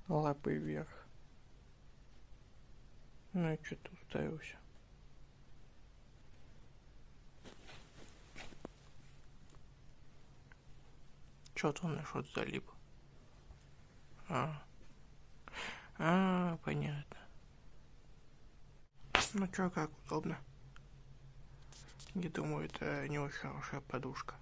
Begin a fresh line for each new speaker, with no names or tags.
лапой вверх. Ну и что ты уставился? Чё ты на что-то залип? Понятно. Ну чё, как удобно? Не думаю, это не очень хорошая подушка.